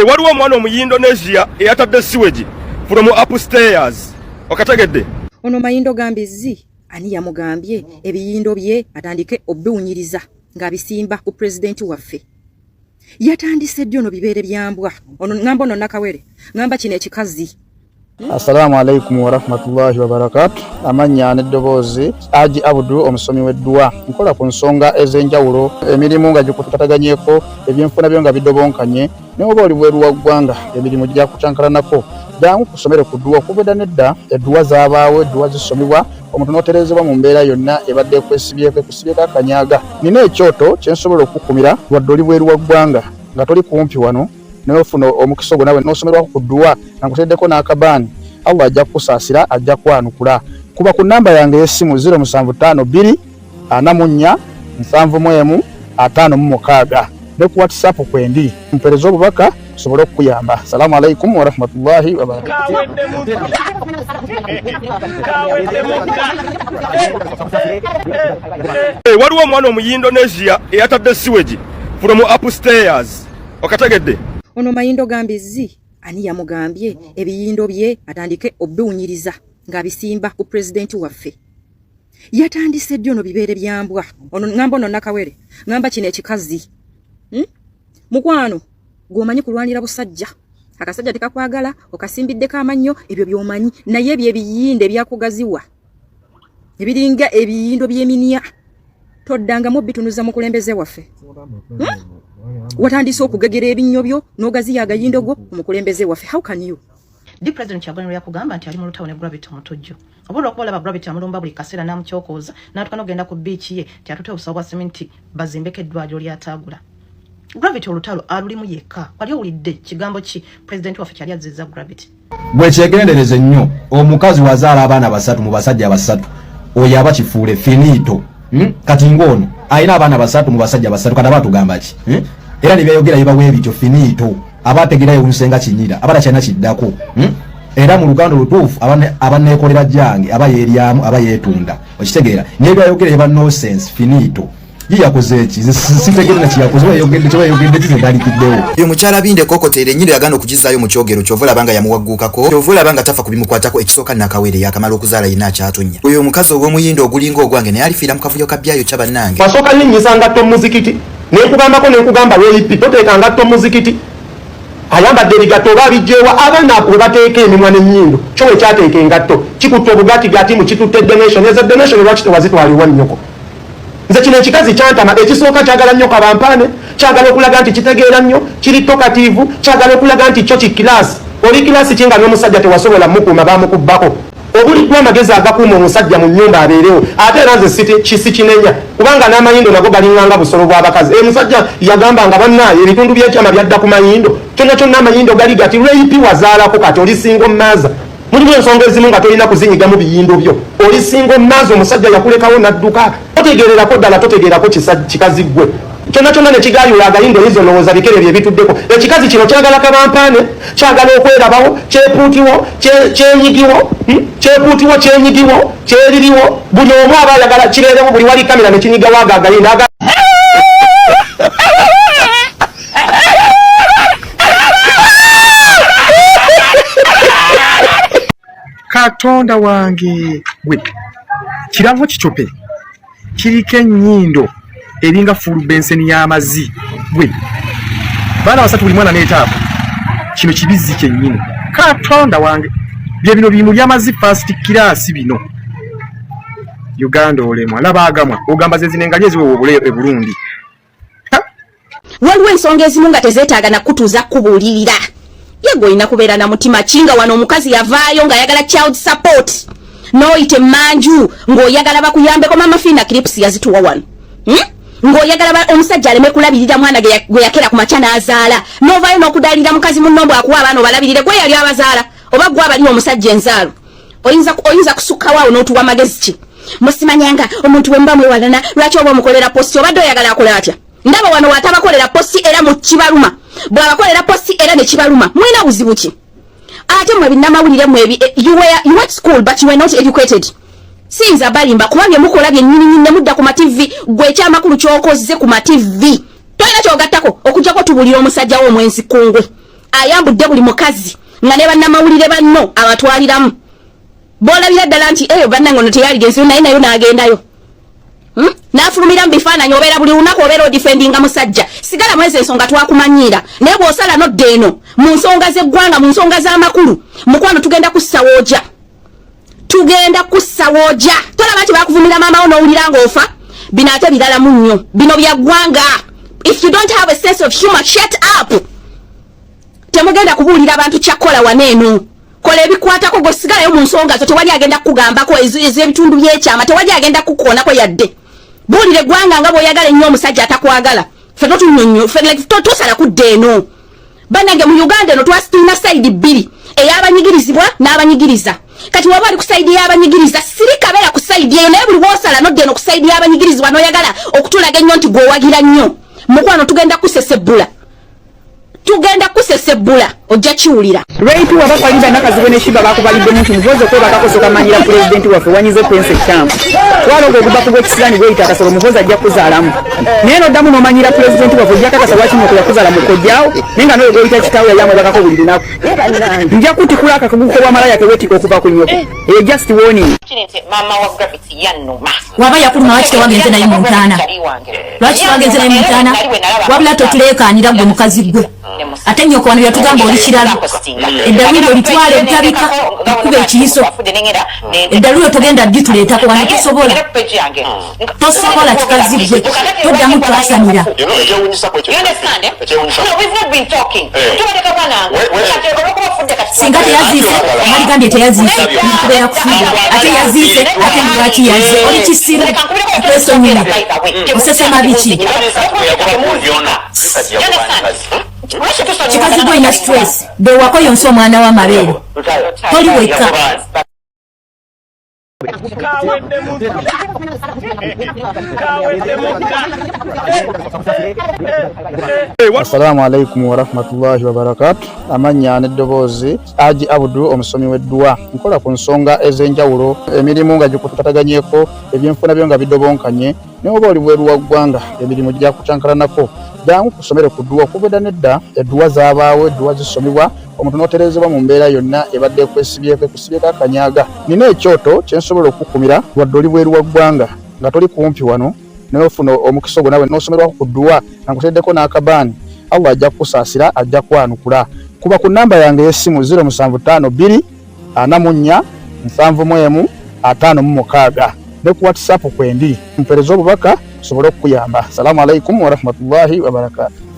Waliwo omwana Indonesia eyatadde sewage from upstairs. Okategedde? Ono Mayindo Gambizi ani yamugambye ebiyindo bye atandike obiwunyiriza ng'abisimba ku president waffe. Yatandise ddyo no bibeere byambwa. Ono ngamba ono Nakawere. Ngamba kino ekikazi. Assalamu alaikum wa rahmatullahi wa barakatuh. Amanya n'eddoboozi Haji Abdul omusomi w'eddua. Nkola ku nsonga ez'enjawulo emirimu nga gikutukaganyeeko ebyenfuna byo nga bidobonkanye n'oba oli bweru wa ggwanga emirimu gya kucankalanako. Jangu kusomere ku ddua okuvudda nedda eddua zaabaawo eddua zisomibwa omuntu n'oterezebwa mu mbeera yonna ebadde ekwesibyeko akanyaaga. Nina ekyoto kye nsobola okukumira wadde oli bweru wa ggwanga nga toli kumpi wano n'ofuna omukisa ogwo nawe n'osomerwako ku ddua nga nkuteddeko n'akabaani. Allah ajja kukusaasira ajja kwanukula. Kuba ku namba yange y'essimu 0752 44 71 56 ne ku WhatsApp kwendi mpereza obubaka sobolo okuyamba. Assalamu alaikum wa rahmatullahi wa barakatuh. Waliwo omwana Indonesia eyatadde sewage from upstairs. Okategedde? Ono Mayindo Gambizi ani yamugambye ebiyindo bye atandike obiwunyiriza ng'abisimba ku president waffe. Yatandise ddyo no bibeere byambwa. Ono ngamba ono Nakawere. Ngamba kino ekikazi. Mukwano gwomanyi kulwanira busajja. Akasajja tekakwagala okasimbiddeko amannyo ebyo by'omanyi naye ebyo ebiyinde byakugaziwa. Ebiringa ebiyindo by'eminya. Toddangamu bitunuza mu kulembeze waffe. Watandise okugegera ebinnyo byo n'ogaziya agayindo go mu kulembeze waffe. How can you? Di President Kyagulanyi yakugamba nti ali mu lutawo ne Gravity Omutujju. Obulwa okubola ba Gravity amulumba buli kaseera n'amukyokoza n'atuka n'ogenda ku beach ye ti atute obusawo bwa sementi bazimbeko eddwaliro ly'ataagula. Gravity olutalo alulimu yekka. Wali owulidde kigambo ki President waffe kyali azzizza Gravity? Bwe kyegendereze nnyo omukazi wazaala abaana basatu mu basajja basatu oyo aba kifuule finito. Kati ngono ayina abaana basatu mu basajja basatu kati abatugamba ki? Era nibyayogera yibawe ebyo finito abategerayo unsenga kinyira abala kyana kiddako. Era mu luganda lutuufu abaneekolera jange abayeryamu abayetunda okitegeera nibyayogera yiba nonsense finito. Yakoze eki sitegera kiyakoze yogende kizendalikiddeo. Yo mukyala binde kokotere nyiro yagano okugizaayo mu kyogero kyovola banga yamuwaggukako kyovola banga tafa kubimukwatako ekisooka Nakawere yakamala okuzaala yina kyatonya. Oyo omukazi ow'omuyindo ogulinga ogwange naye alifiira mu kavuyo kabyayo kya bannange. Wasooka nnyinyiza ngatto muzikiti nekugambako nekugamba lweyipi toteeka ngatto muzikiti ayambadde ebigatto oba bijjeewa abaana bwe bateeka emimwa n'ennyindo kyo we kyateeka engatto kikutte obugatigati mu kitutte donation ezo donation lwaki tewazitwalibwa nnyoko. Nze kino ekikazi kyantama ekisooka kyagala nnyo kabampaane kyagala okulaga nti kitegeera nnyo kiri tokativu kyagala okulaga nti kyo kikiraasi oli kiraasi kinga n'omusajja tewasobola mukuuma bamukubbako obuliddwa amagezi agakuuma omusajja mu nnyumba abeerewo ate era nze kisi kinenya kubanga n'amayindo nago galinganga busolo bw'abakazi musajja yagambanga bannaaye ebitundu by'ekyama byadda ku mayindo kyonna kyonna amayindo gali gati lweyipi wazaalako kati olisinga omaaza mulimu ensonga ezimu nga tolina kuzinyiga mu biyindo byo olisinga omaazi omusajja yakulekawo n'adduka totegeererako ddala totegeerako kikazi ggwe kyonna kyonna ne kigayula agayindo yizo ndowooza bikere bye bituddeko ekikazi kino kyagala kabampaane kyagala okwerabawo kyepuutiwo kyenyigiwo kyeririwo buli omu aba ayagala kireerewo buli wali kamera ne kinyigawo ago agayindo Katonda wange gwe kiravo kicope kiriko ennyindo eringa fulu benseni y'amazzi gwe baana basatu buli mwana n'etaaba kino kibizi kyennyini. Katonda wange bye bino bimu by'amazzi first class bino Uganda olemwa labagamwa ogamba ze zinengalye eziwe obule e Burundi. Waliwo ensonga ezimu nga tezeetaaga na kutuuza kubuulirira. Yego ina kubeera na mutima kinga wano omukazi yavaayo nga ayagala child support noyite manju ng'oyagala bakuyambeko mama fina clips yazituwa wano ng'oyagala omusajja aleme kulabirira mwana gwe yakera ku makya n'azaala novaayo n'okudaalira mukazi munnombo akuwa abaana obalabirire gwe yali abazaala oba gwe abali omusajja enzaalo oyinza kusukkawo awo n'otuwa magezi ki musimanyanga omuntu wemba mwewalana lwaki oba omukolera posti obadde oyagala akola atya ndaba wano watabakolera posti era mu kibaluma bw'abakolera posti era ne kibaluma mwina buzibu ki ate mwe binnamawulire mwe you went school but you were not educated Sinza balimba kubanga mukola bye nnyini mudda ku TV gwe ekyamakulu ky'okozze ku TV. Toyina ky'ogattako okujjako tubulira omusajja w'omwenzi kungwe ayambudde buli mukazi nga ne bannamawulire banno abatwaliramu. Boolabira ddala nti eyo bannange ono teyaligenzi naye nayo n'agendayo. N'afulumira mu bifaananyi obeera buli lunaku obeera odifendinga musajja. Sigala mwezi ensonga twakumanyiira naye bw'osala nodda eno mu nsonga z'eggwanga mu nsonga z'amakulu mukwano tugenda kussawooja. Tolaba nti bakuvumira maama wo n'owulira ng'ofa. Bino ate biralamu nnyo. Bino bya ggwanga. If you don't have a sense of humor, shut up. Temugenda kubuulira abantu kyakola waneeno. Kola ebikwatako gwe sigalayo mu nsonga zo tewali agenda kugambako ez'ebitundu by'ekyama tewali agenda kukoonako yadde. Buulire eggwanga nga bw'oyagala ennyo omusajja atakwagala. Ffe totunyonnyo tosala kudda eno. Bannange mu Uganda eno twasitulina sayidi bbiri ey'abanyigirizibwa n'abanyigiriza. Kati waba ali ku sayidi y'abanyigiriza sirikabera ku sayidi eyo naye buli bw'osala nodda eno ku sayidi y'abanyigirizibwa n'oyagala okutulaga ennyo nti gw'owagira nnyo. Mukwano tugenda kusesebbula ojja kiwulira. Lwaitu wabakwaliza nakazibwe ne shiba bakubalidde muntu muvozo ko bakakosoka manyira president waffe wanyize pense champ. Twalogo okuba ku kisirani bweyita akasolo muvozo ajja kuzaalamu. Neno ddamu nomanyira president waffe ajja kakasa waki mu kuzaala mu kojjaawo nenga no bweyita kitawe yayamu bakako buli lunaku. Nja kutikula akakuguko wa malaya kewetika okuva ku nnyoko. Just warning. Mama wa Gravity yannuma. Waba yakuluma lwaki tewagenze naye mu ntaana? Lwaki tewagenze naye mu ntaana? Wabula totuleekaanira gwe mukazi gwe. Ate nnyoko wano yatugamba oli kiralo. Eddalu lyo litwale ebitabika okuba ekiyiso. Eddalu lyo togenda dituleetako wano tosobola. Tosobola kikazi gwe. Toddamu twasamira. Singa teyaziise aligambye teyaziise nkubeera kufiira ate yaziise ate lwaki yaze oli kisiru twesonyiwe osesema biki kikazi gwe ina stress bewako yonsa omwana w'amabeere toli wekka. Assalamu alaikum warahmatullahi wabarakatuh. Amanya n'eddoboozi Haji Abudu omusomi w'eddwa. Nkola ku nsonga ez'enjawulo emirimu nga gikutataganyeko ebyenfuna byo nga bidobonkanye ne oba oli bweru wa ggwanga emirimu gya kucankalanako jangu kusomere ku ddwa okubeda nedda eddwa zaabaawo eddwa zisomebwa omuntu n'oterezebwa mu mbeera yonna ebadde ekwesibyeko ekusibyeko akanyaaga. Nina ekyoto kyensobola okukumira wadde oli bweru wa ggwanga nga toli kumpi wano n'ofuna omukisa ogwo nawe n'osomerwako ku ddwa nga nkuteddeko n'akabaani. Allah ajja kukusaasira ajja kwanukula. Kuba ku nnamba yange y'essimu 0752 44 71 56 ne ku WhatsApp kwendi mpereza obubaka sobole okukuyamba. Assalamu alaikum warahmatullahi wabarakatuh.